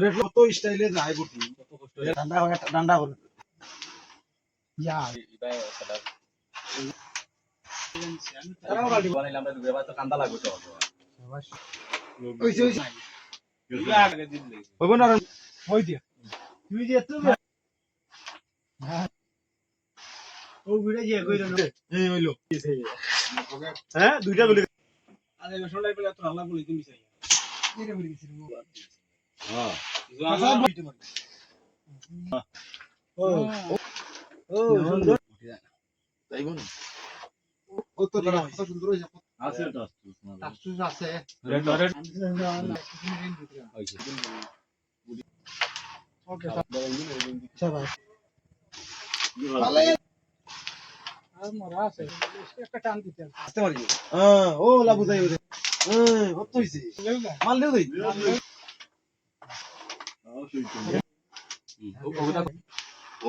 rate কত স্টাইলে যায় বটি ডান্ডা ডান্ডা করে ইয়া কান্দা লাগবে তো ওইছে ওইছে না ওই দিয়া তুই যে তুমি ও ভিড়ে যে কইলো এই হইলো হ্যাঁ দুইটা গুলি আরে বেশলাই বলে এত হাল্লা বলি তুমি চাই এরে বলি দিছি হ্যাঁ সব বইতে পারি ও ও সুন্দর তাই বল কত তারা কত সুন্দর হইছে আছে টাস্টুস আছে রেড রেড ওকে শাবাশ ভালো আর মরা আছে একটা টান দিতে আসতে পারি হ্যাঁ ও লাবু যাই ওরে হ্যাঁ কত হইছে মাল দেও দেই ও কবিতা ও